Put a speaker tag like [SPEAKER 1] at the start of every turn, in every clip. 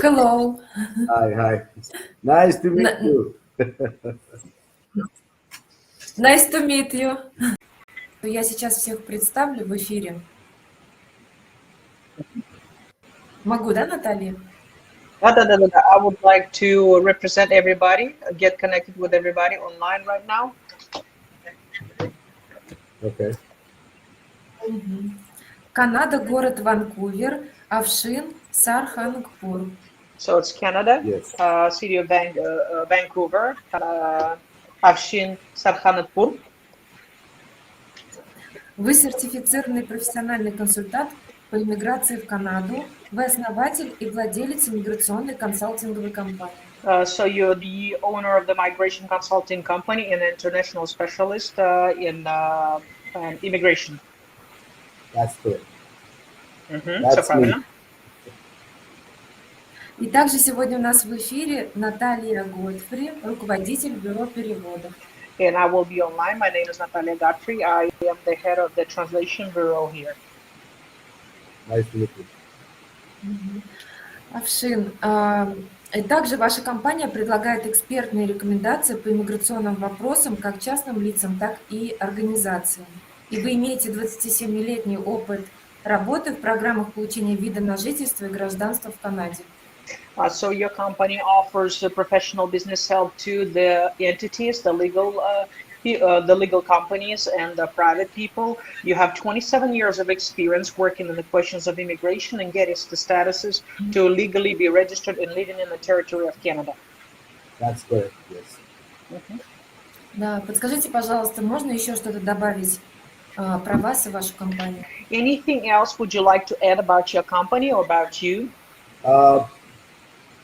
[SPEAKER 1] Hello.
[SPEAKER 2] Hi. Nice to meet you.
[SPEAKER 1] Nice to meet you. Я сейчас всех представлю в эфире. Могу, да, Наталья?
[SPEAKER 3] Да. I would like to represent everybody, get connected with everybody online right now.
[SPEAKER 2] Okay.
[SPEAKER 1] Канада, город Ванкувер, Afshin Sarhangpour.
[SPEAKER 3] So it's Canada,
[SPEAKER 2] Yes.
[SPEAKER 3] city of Vancouver, Afshin Sarhangpour.
[SPEAKER 1] Вы сертифицированный профессиональный консультант по иммиграции в Канаду. Вы основатель и владелец иммиграционной консалтинговой компании.
[SPEAKER 3] So you're the owner of the migration consulting company and international specialist in immigration.
[SPEAKER 2] That's good.
[SPEAKER 3] Все правильно.
[SPEAKER 1] И также сегодня у нас в эфире Наталья Годфри, руководитель бюро переводов.
[SPEAKER 3] And I will be online. My name is Наталья Годфри. I am the head of the translation bureau here.
[SPEAKER 2] Nice to meet you.
[SPEAKER 1] Afshin, и также ваша компания предлагает экспертные рекомендации по иммиграционным вопросам как частным лицам, так и организациям. И вы имеете 27-летний опыт работы в программах получения вида на жительство и гражданство в Канаде.
[SPEAKER 3] So your company offers professional business help to the entities, the legal companies and the private people. You have 27 years of experience working in the questions of immigration and getting the statuses to legally be registered and living in the territory of Canada.
[SPEAKER 2] That's correct, yes.
[SPEAKER 1] Да, подскажите, пожалуйста, можно еще что-то добавить про вас и вашу компанию?
[SPEAKER 3] Anything else would you like to add about your company or about you?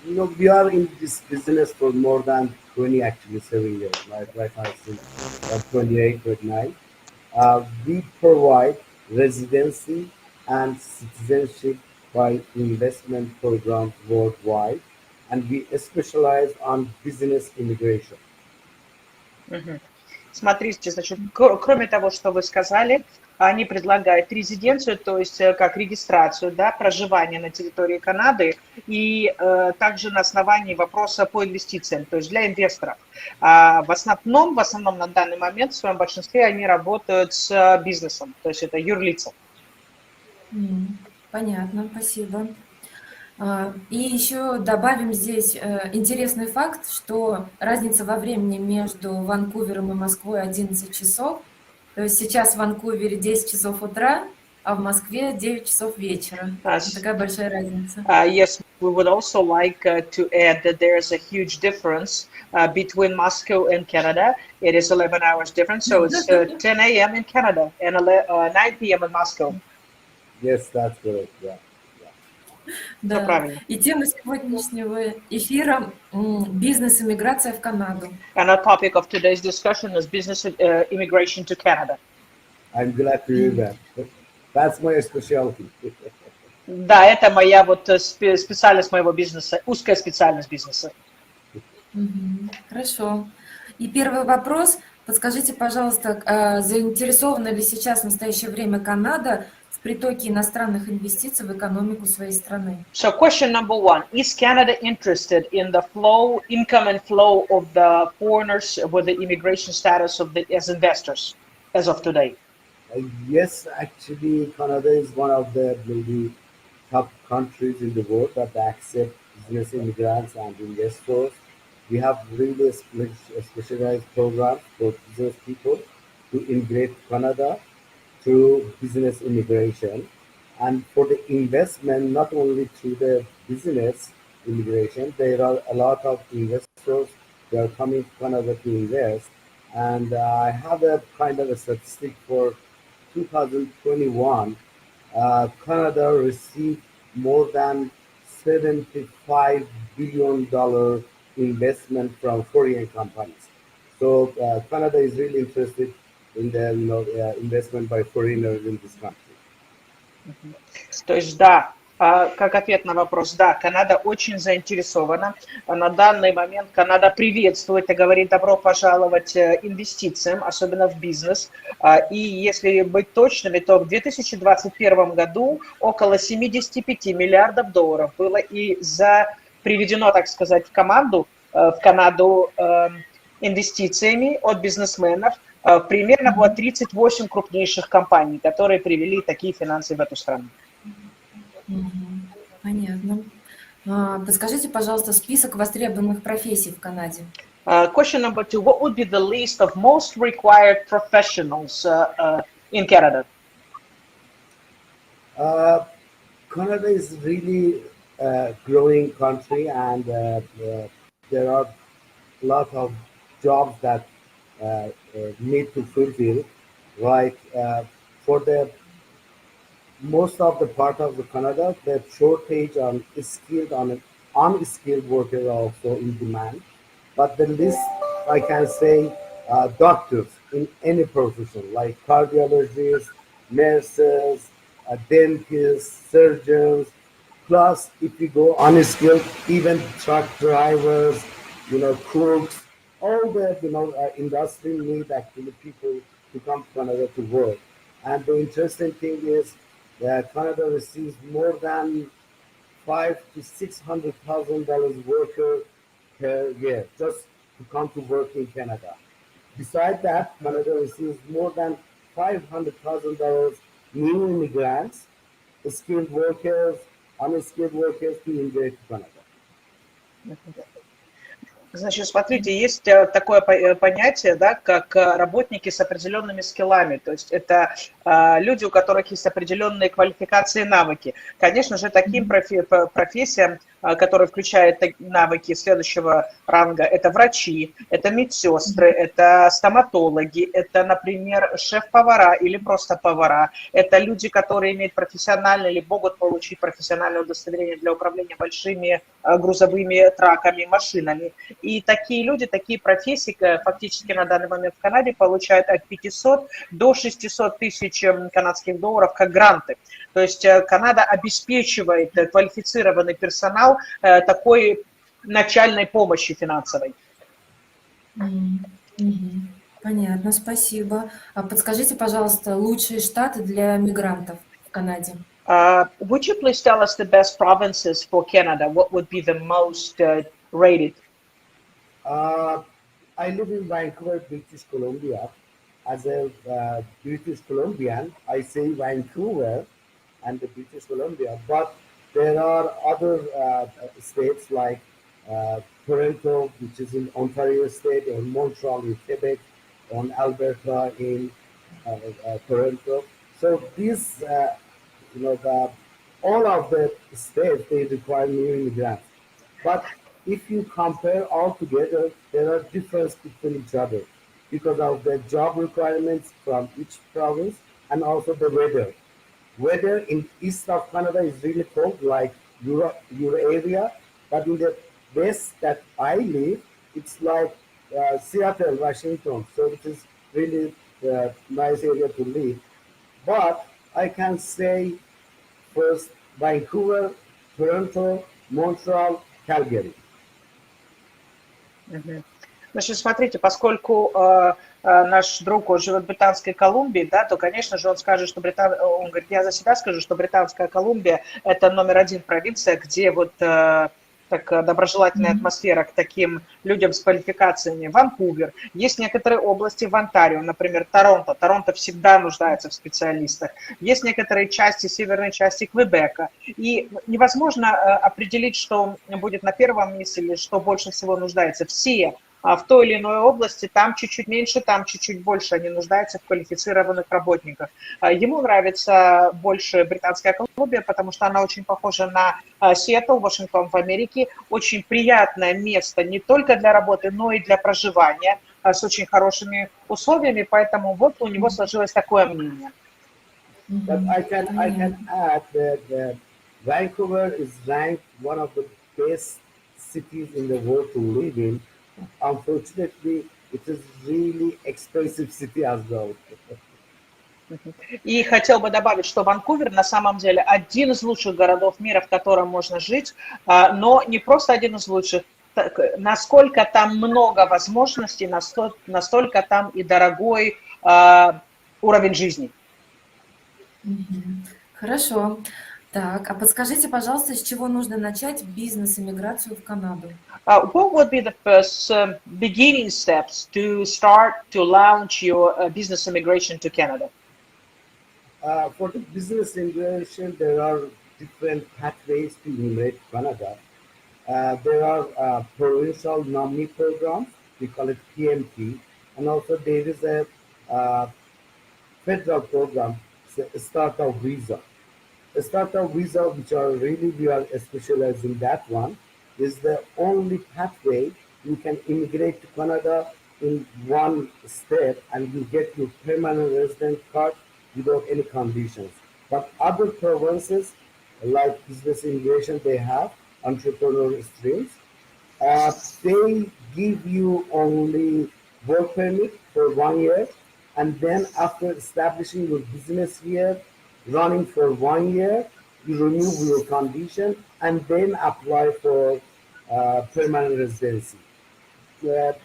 [SPEAKER 2] We are in this business for more than 7 years. Right now it's 28, 29. We provide residency and citizenship by investment programs worldwide, and we specialize on business immigration.
[SPEAKER 3] Смотрите, значит, кроме того, что вы сказали, они предлагают резиденцию, то есть как регистрацию, да, проживание на территории Канады и также на основании вопроса по инвестициям, то есть для инвесторов. В основном на данный момент в своем большинстве они работают с бизнесом, то есть это юрлица.
[SPEAKER 1] Понятно, спасибо. И еще добавим здесь интересный факт, что разница во времени между Ванкувером и Москвой 11 часов. То есть сейчас в Ванкувере 10 часов утра, а в Москве 9 часов вечера. Такая большая разница.
[SPEAKER 3] Yes, we would also like to add that there is a huge difference between Moscow and Canada. It is 11 hours difference, so it's 10 a.m. in Canada and 9 p.m. in Moscow.
[SPEAKER 2] Yes, that's correct, yeah.
[SPEAKER 1] Да. И тема сегодняшнего эфира «Бизнес иммиграция в Канаду».
[SPEAKER 3] And our topic of today's discussion is business immigration to Canada.
[SPEAKER 2] I'm glad to hear that. That's my specialty.
[SPEAKER 3] Да, это моя вот специальность моего бизнеса, узкая специальность бизнеса.
[SPEAKER 1] Хорошо. И первый вопрос. Подскажите, пожалуйста, заинтересована ли сейчас в настоящее время Канада в притоке иностранных инвестиций в экономику своей страны?
[SPEAKER 3] So question number one, is Canada interested in the income and flow of the foreigners with the immigration status as investors as of today?
[SPEAKER 2] Yes, actually, Canada is one of the maybe top countries in the world that accept business immigrants and investors. We have really specialized programs for business people to immigrate to Canada through business immigration, and for the investment, not only through the business immigration, there are a lot of investors that are coming to Canada to invest. And I have a kind of a statistic for 2021. Canada received more than $75 billion investment from foreign companies. So Canada is really interested in the investment by foreigners in this country.
[SPEAKER 3] То есть, да, Как ответ на вопрос, да, Канада очень заинтересована. На данный момент Канада приветствует и говорит добро пожаловать инвестициям, особенно в бизнес. И если быть точными, то в 2021 году около 75 миллиардов долларов было и приведено, так сказать, в Канаду инвестициями от бизнесменов. Примерно было 38 крупнейших компаний, которые привели такие финансы в эту страну.
[SPEAKER 1] Понятно. Подскажите, пожалуйста, список востребованных профессий в Канаде.
[SPEAKER 3] Question number 2. What would be the list of most required professionals in Canada?
[SPEAKER 2] Canada is really a growing country, and there are a lot of jobs that need to fulfill. Like for the most of the part of the Canada, the shortage on skilled and unskilled workers are also in demand. But the list, I can say, doctors in any profession, like cardiologists, nurses, dentists, surgeons. Plus, if you go unskilled, even truck drivers, cooks, all the industry need actually people to come to Canada to work. And the interesting thing is that Canada receives more than $500,000 to $600,000 worker per year just to come to work in Canada. Besides that, Canada receives more than $500,000 new immigrants, skilled workers, unskilled workers to immigrate to Canada.
[SPEAKER 3] Значит, смотрите, есть такое понятие, да, как работники с определенными скиллами, то есть это люди, у которых есть определенные квалификации и навыки. Конечно же, таким профессиям, которые включают навыки следующего ранга, это врачи, это медсестры, это стоматологи, это, например, шеф-повара или просто повара, это люди, которые имеют профессиональное или могут получить профессиональное удостоверение для управления большими грузовыми траками, машинами. И такие люди, такие профессии фактически на данный момент в Канаде получают от 500 до 600 тысяч канадских долларов как гранты. То есть Канада обеспечивает квалифицированный персонал такой начальной помощи финансовой.
[SPEAKER 1] Понятно, спасибо. Подскажите, пожалуйста, лучшие штаты для мигрантов в Канаде?
[SPEAKER 3] Would you please tell us the best provinces for Canada? What would be the most rated?
[SPEAKER 2] I live in Vancouver, British Columbia. As a British Columbian, I say Vancouver and the British Columbia, but there are other states like Toronto, which is in Ontario State, or Montreal in Quebec, on Alberta in Toronto. So these, all of the states, they require new immigrants. But if you compare all together, there are differences between each other because of the job requirements from each province and also the weather. Weather in east of Canada is really cold, like Euro area, but in the west that I live, it's like Seattle, Washington, so it is really a nice area to live. But I can say first Vancouver, Toronto, Montreal, Calgary.
[SPEAKER 3] Значит, смотрите, поскольку наш друг, он живет в Британской Колумбии, да, то, конечно же, он скажет, что он говорит, я за себя скажу, что Британская Колумбия – это номер один провинция, где вот так доброжелательная атмосфера к таким людям с квалификациями. Ванкувер. Есть некоторые области в Онтарио, например, Торонто. Торонто всегда нуждается в специалистах. Есть некоторые части, северной части Квебека. И невозможно определить, что будет на первом месте или что больше всего нуждается. Все в той или иной области, там чуть-чуть меньше, там чуть-чуть больше, они нуждаются в квалифицированных работниках. Ему нравится больше Британская Колумбия, потому что она очень похожа на Сиэтл, Вашингтон в Америке. Очень приятное место не только для работы, но и для проживания, с очень хорошими условиями, поэтому вот у него сложилось такое мнение.
[SPEAKER 2] But I can add that Vancouver is ranked one of the best cities in the world to live in. Unfortunately, it is really expensive city as well.
[SPEAKER 3] И хотел бы добавить, что Ванкувер на самом деле один из лучших городов мира, в котором можно жить, но не просто один из лучших. Насколько там много возможностей, настолько там и дорогой уровень жизни.
[SPEAKER 1] Хорошо. Так, а подскажите, пожалуйста, с чего нужно начать бизнес-иммиграцию в Канаду?
[SPEAKER 3] What would be the first beginning steps to start to launch your business immigration to Canada?
[SPEAKER 2] For the business immigration, there are different pathways to immigrate to Canada. There are provincial nominee programs, we call it PMP, and also there is a federal program, a startup visa. The startup visa, which are really, we are specialized in that one, is the only pathway you can immigrate to Canada in one step and you get your permanent resident card without any conditions. But other provinces, like business immigration, they have entrepreneurial streams. They give you only work permit for 1 year, and then after establishing your business here, running for 1 year, you remove your condition and then apply for permanent residency.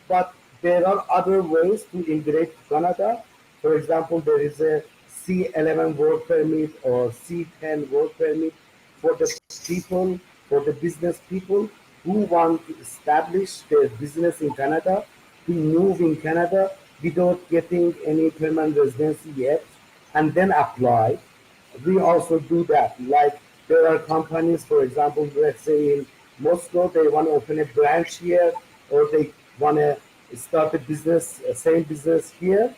[SPEAKER 2] But there are other ways to immigrate to Canada. For example, there is a C11 work permit or C10 work permit for the people, for the business people who want to establish their business in Canada, to move in Canada without getting any permanent residency yet, and then apply. We also do that. Like there are companies, for example, let's say in Moscow, they want to open a branch here, or they want to start a business, same business here.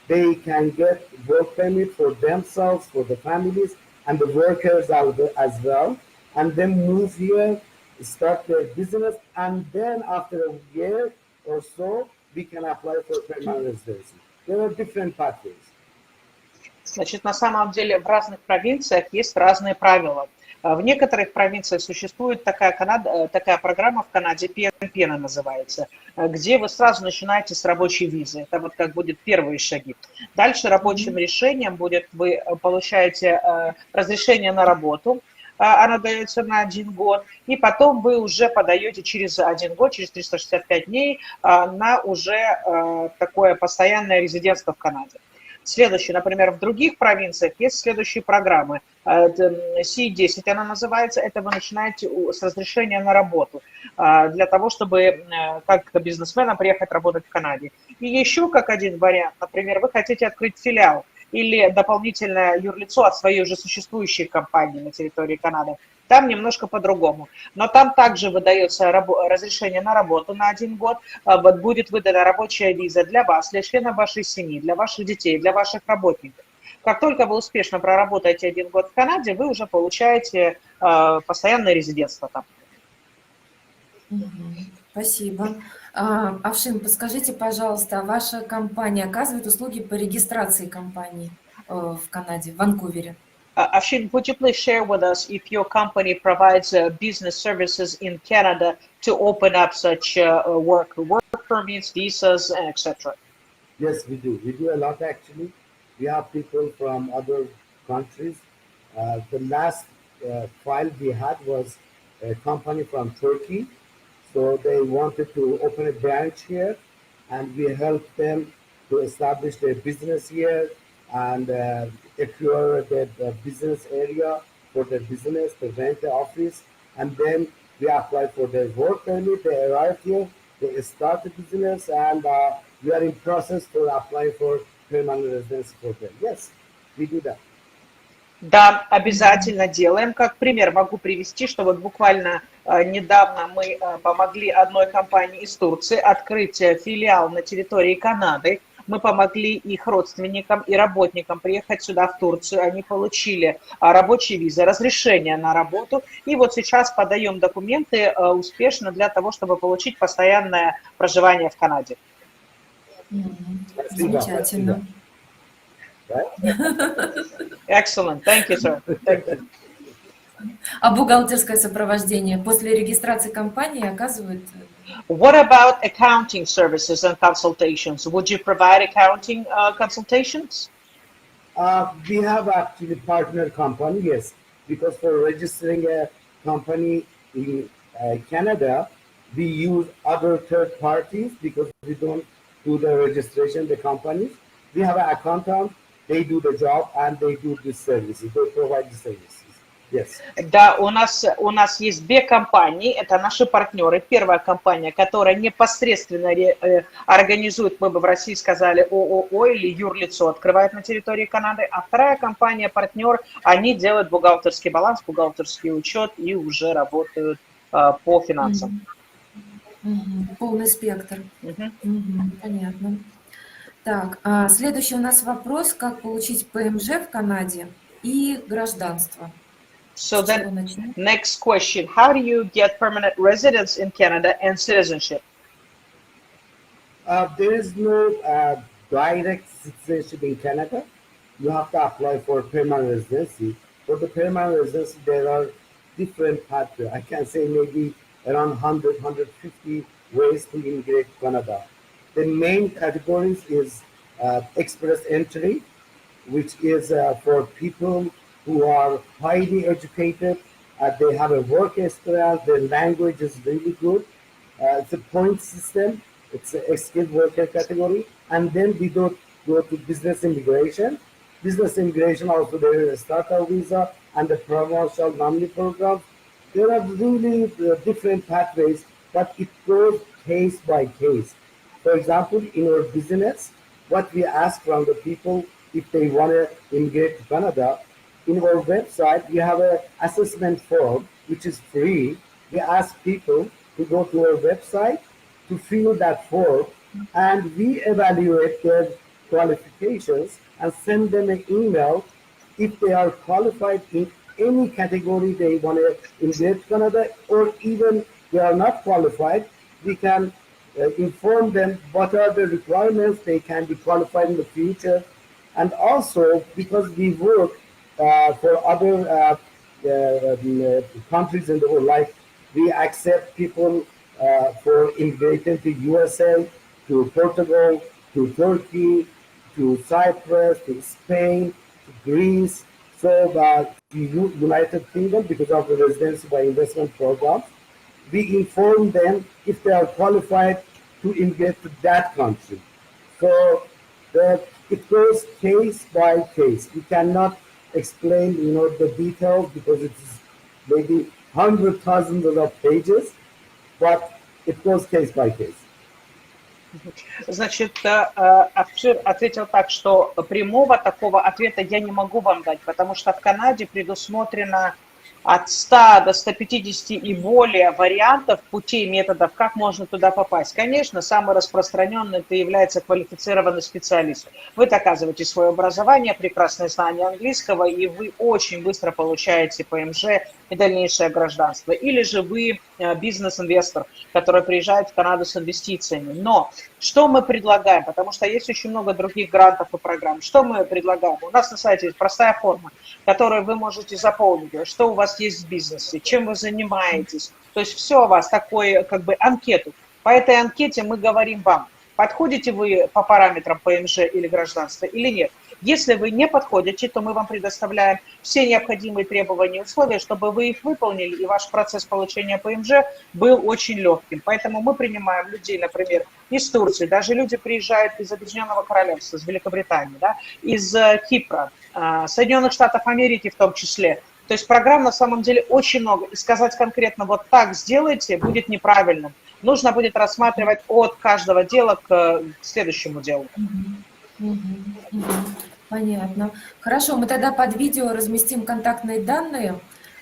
[SPEAKER 2] They can get work permit for themselves, for the families, and the workers as well, and then move here, start their business, and then after a year or so, we can apply for permanent residency. There are different pathways.
[SPEAKER 3] Значит, на самом деле в разных провинциях есть разные правила. В некоторых провинциях существует такая программа в Канаде, PMP она называется, где вы сразу начинаете с рабочей визы. Это вот как будет первые шаги. Дальше рабочим решением будет, вы получаете разрешение на работу, она дается на 1 год, и потом вы уже подаете через 1 год, через 365 дней на уже такое постоянное резидентство в Канаде. Следующее, например, в других провинциях есть следующие программы. C10 она называется, это вы начинаете с разрешения на работу, для того, чтобы как бизнесменам приехать работать в Канаде. И еще как один вариант, например, вы хотите открыть филиал или дополнительное юрлицо от своей уже существующей компании на территории Канады. Там немножко по-другому. Но там также выдается разрешение на работу на 1 год, будет выдана рабочая виза для вас, для членов вашей семьи, для ваших детей, для ваших работников. Как только вы успешно проработаете 1 год в Канаде, вы уже получаете постоянное резидентство там.
[SPEAKER 1] Спасибо. Afshin, подскажите, пожалуйста, ваша компания оказывает услуги по регистрации компании в Канаде, в Ванкувере?
[SPEAKER 3] Afshin, would you please share with us if your company provides business services in Canada to open up such work permits, visas, etc.?
[SPEAKER 2] Yes, we do. We do a lot actually. We have people from other countries. The last file we had was a company from Turkey. So they wanted to open a branch here, and we helped them to establish their business here and acquire the business area for their business, to rent the office, and then we applied for their work permit. They arrived here, they start the business, and we are in process to apply for permanent residency for them. Yes, we do that.
[SPEAKER 3] Да, обязательно делаем. Как пример могу привести, что вот буквально недавно мы помогли одной компании из Турции открыть филиал на территории Канады. Мы помогли их родственникам и работникам приехать сюда, в Турцию. Они получили рабочие визы, разрешение на работу. И вот сейчас подаем документы успешно для того, чтобы получить постоянное проживание в Канаде.
[SPEAKER 1] Замечательно.
[SPEAKER 3] Excellent. Thank you, sir. Thank you.
[SPEAKER 1] А бухгалтерское сопровождение после регистрации компании оказывает?
[SPEAKER 3] What about accounting services and consultations? Would you provide accounting consultations?
[SPEAKER 2] We have actually partner company, yes, because for registering a company in Canada, we use other third parties because we don't do the registration, the companies. We have an accountant, they do the job and they do the services, they provide the services. Yes.
[SPEAKER 3] Да, у нас есть две компании, это наши партнеры. Первая компания, которая непосредственно организует, мы бы в России сказали, ООО или юрлицо, открывает на территории Канады, а вторая компания, партнер, они делают бухгалтерский баланс, бухгалтерский учет и уже работают по финансам.
[SPEAKER 1] Полный спектр. Понятно. Так, следующий у нас вопрос, как получить ПМЖ в Канаде и гражданство.
[SPEAKER 3] So then, next question, how do you get permanent residence in Canada and citizenship?
[SPEAKER 2] There is no direct citizenship in Canada. You have to apply for permanent residency. For the permanent residency, there are different pathways. I can say maybe around 100, 150 ways to immigrate to Canada. The main categories is express entry, which is for people who are highly educated, they have a work experience, their language is really good. It's a point system, it's a skilled worker category, and then we go to business immigration. Business immigration also there is a starter visa and the promotional nominee program. There are really different pathways, but it goes case by case. For example, in our business, what we ask from the people if they want to immigrate to Canada, in our website, we have an assessment form, which is free. We ask people to go to our website to fill that form, and we evaluate their qualifications and send them an email if they are qualified in any category they want to immigrate to Canada, or even they are not qualified, we can inform them what are the requirements they can be qualified in the future. And also, because we work for other countries in the world, like we accept people for immigrating to USA, to Portugal, to Turkey, to Cyprus, to Spain, to Greece, so that the United Kingdom, because of the residency by investment programs, we inform them if they are qualified to immigrate to that country. So it goes case by case. We cannot explain, the details because it's maybe hundreds, thousands of pages, but it goes case by case.
[SPEAKER 3] Значит, Afshin ответил так, что прямого такого ответа я не могу вам дать, потому что в Канаде предусмотрено от 100 до 150 и более вариантов, путей, методов, как можно туда попасть. Конечно, самый распространенный это является квалифицированный специалист. Вы доказываете свое образование, прекрасное знание английского, и вы очень быстро получаете ПМЖ и дальнейшее гражданство. Или же вы бизнес-инвестор, который приезжает в Канаду с инвестициями. Но что мы предлагаем? Потому что есть очень много других грантов и программ. Что мы предлагаем? У нас на сайте есть простая форма, которую вы можете заполнить. Что у вас есть в бизнесе, чем вы занимаетесь. То есть все у вас такое, анкету. По этой анкете мы говорим вам, подходите вы по параметрам ПМЖ или гражданства или нет. Если вы не подходите, то мы вам предоставляем все необходимые требования и условия, чтобы вы их выполнили, и ваш процесс получения ПМЖ был очень легким. Поэтому мы принимаем людей, например, из Турции, даже люди приезжают из Объединенного Королевства, из Великобритании, да, из Кипра, Соединенных Штатов Америки в том числе. То есть программ на самом деле очень много. И сказать конкретно вот так сделайте будет неправильным. Нужно будет рассматривать от каждого дела к следующему делу.
[SPEAKER 1] Понятно. Хорошо, мы тогда под видео разместим контактные данные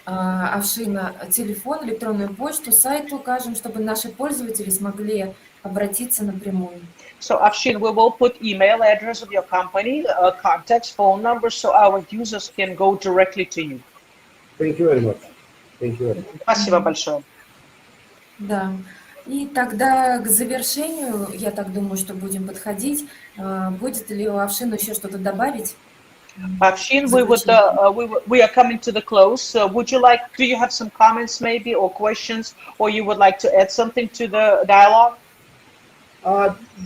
[SPEAKER 1] Afshina, телефон, электронную почту, сайт укажем, чтобы наши пользователи смогли обратиться напрямую.
[SPEAKER 3] So Afshin, we will put email address of your company, contacts, phone number, so our users can go directly to you.
[SPEAKER 2] Thank you very much. Thank you very much.
[SPEAKER 3] Спасибо большое.
[SPEAKER 1] Да. И тогда к завершению, я так думаю, что будем подходить. Будет ли у Afshin еще что-то добавить?
[SPEAKER 3] Afshin, we are coming to the close. Do you have some comments maybe or questions, or you would like to add something to the dialogue?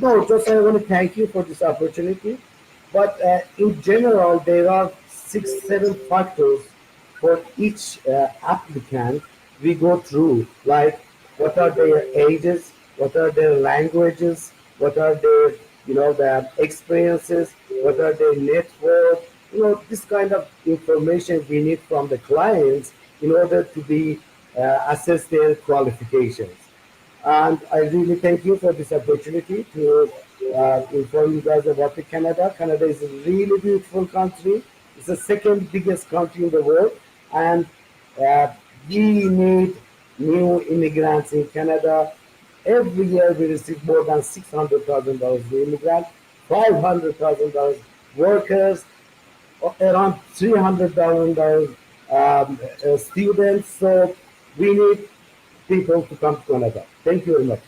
[SPEAKER 2] No, just I want to thank you for this opportunity. But in general, there are 6, 7 factors for each applicant we go through, like what are their ages, what are their languages, what are their, the experiences, what are their network, this kind of information we need from the clients in order to be assess their qualifications. And I really thank you for this opportunity to inform you guys about the Canada. Canada is a really beautiful country. It's the second biggest country in the world, and we need new immigrants in Canada. Every year we receive more than $600,000 new immigrants, $500,000 workers, around $300,000 students. So we need people to come to Canada. Thank you very much.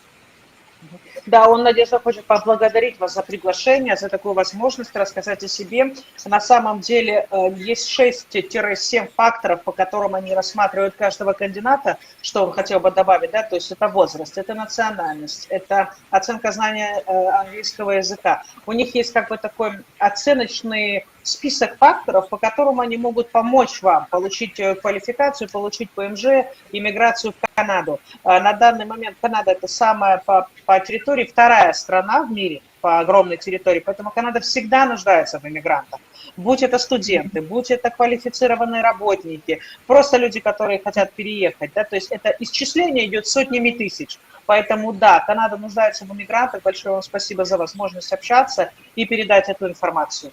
[SPEAKER 3] Да, он, Надежда, хочет поблагодарить вас за приглашение, за такую возможность рассказать о себе. На самом деле есть 6-7 факторов, по которым они рассматривают каждого кандидата, что он хотел бы добавить, да, то есть это возраст, это национальность, это оценка знания английского языка. У них есть как бы такой оценочный список факторов, по которым они могут помочь вам получить квалификацию, получить ПМЖ, иммиграцию в Канаду. На данный момент Канада – это самая по территории вторая страна в мире по огромной территории, поэтому Канада всегда нуждается в иммигрантах. Будь это студенты, будь это квалифицированные работники, просто люди, которые хотят переехать, да, то есть это исчисление идет сотнями тысяч. Поэтому да, Канада нуждается в иммигрантах. Большое вам спасибо за возможность общаться и передать эту информацию.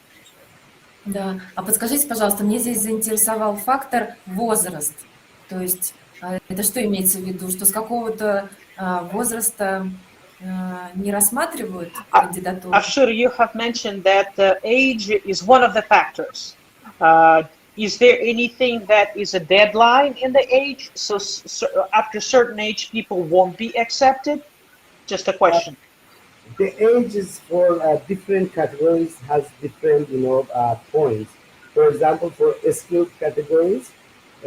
[SPEAKER 1] Да, а подскажите, пожалуйста, мне здесь заинтересовал фактор возраст. То есть это что имеется в виду, что с какого-то возраста не рассматривают кандидатуру?
[SPEAKER 3] Afshin, you have mentioned that age is one of the factors. Is there anything that is a deadline in the age? So after a certain age, people won't be accepted? Just a question.
[SPEAKER 2] The ages for different categories has different, points. For example, for skilled categories,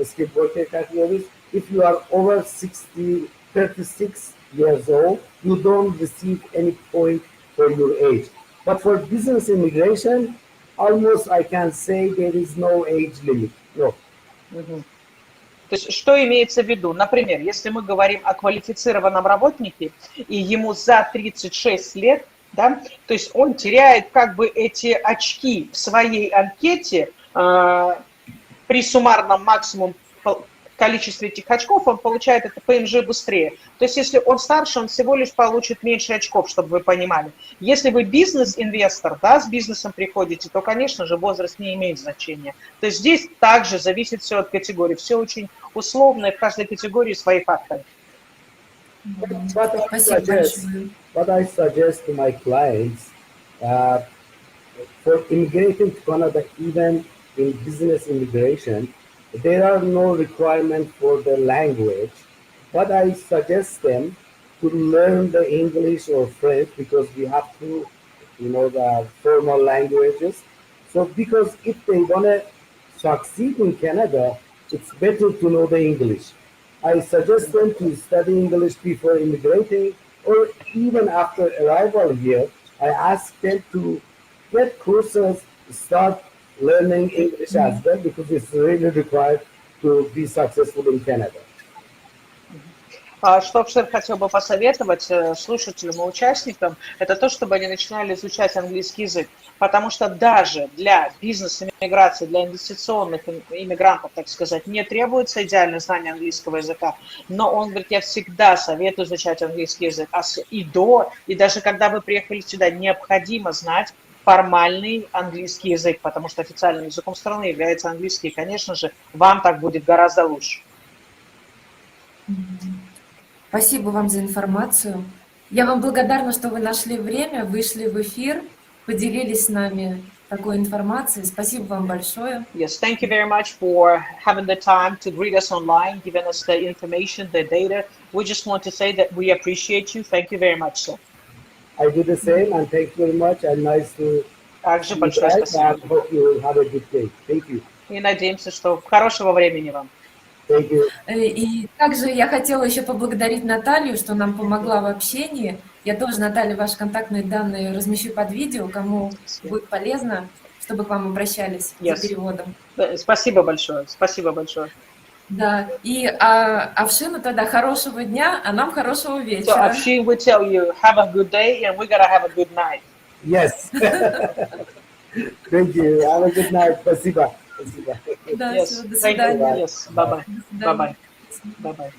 [SPEAKER 2] skilled worker categories, if you are over 36 years old, you don't receive any point for your age. But for business immigration, almost I can say there is no age limit. No.
[SPEAKER 3] То есть что имеется в виду? Например, если мы говорим о квалифицированном работнике, и ему за 36 лет, да, то есть он теряет как бы эти очки в своей анкете при суммарном максимум количестве этих очков, он получает это ПМЖ быстрее. То есть если он старше, он всего лишь получит меньше очков, чтобы вы понимали. Если вы бизнес-инвестор, да, с бизнесом приходите, то, конечно же, возраст не имеет значения. То есть здесь также зависит все от категории. Все очень условно, и в каждой категории свои факторы.
[SPEAKER 2] What I suggest to my clients, for immigrating to Canada, even in business immigration, there are no requirements for the language, but I suggest them to learn the English or French because we have to, the formal languages. So because if they want to succeed in Canada, it's better to know the English. I suggest them to study English before immigrating, or even after arrival here. I ask them to get courses, start learning English as well, because it's really required to be successful in Canada.
[SPEAKER 3] Что Afshin хотел бы посоветовать слушателям и участникам, это то, чтобы они начинали изучать английский язык. Потому что даже для бизнес-иммиграции, для инвестиционных иммигрантов, так сказать, не требуется идеальное знание английского языка. Но он говорит, я всегда советую изучать английский язык. И даже когда вы приехали сюда, необходимо знать формальный английский язык, потому что официальным языком страны является английский. И, конечно же, вам так будет гораздо лучше.
[SPEAKER 1] Спасибо вам за информацию. Я вам благодарна, что вы нашли время, вышли в эфир, поделились с нами такой информацией. Спасибо вам большое.
[SPEAKER 3] Yes, thank you very much for having the time to greet us online, giving us the information, the data. We just want to say that we appreciate you. Thank you very much, sir.
[SPEAKER 2] I do the same, and thank you very much, and nice to
[SPEAKER 3] Также большое спасибо.
[SPEAKER 2] And hope you have a good day. Thank you.
[SPEAKER 3] И надеемся, что хорошего времени вам.
[SPEAKER 2] Thank you.
[SPEAKER 1] И также я хотела еще поблагодарить Наталью, что нам помогла в общении. Я тоже, Наталья, ваши контактные данные размещу под видео, кому будет полезно, чтобы к вам обращались за переводом.
[SPEAKER 3] Спасибо большое, спасибо большое.
[SPEAKER 1] Да, и Afshin тогда хорошего дня, а нам хорошего вечера.
[SPEAKER 3] So Afshin will tell you, have a good day, and we're gonna have a good night.
[SPEAKER 2] Yes. Thank you. Have a good night. Спасибо. Спасибо.
[SPEAKER 1] Да,
[SPEAKER 3] Yes,
[SPEAKER 1] всё, до
[SPEAKER 3] thank you.
[SPEAKER 1] свидания.
[SPEAKER 3] Yes, bye-bye.
[SPEAKER 1] До свидания.
[SPEAKER 3] Bye-bye. Bye-bye.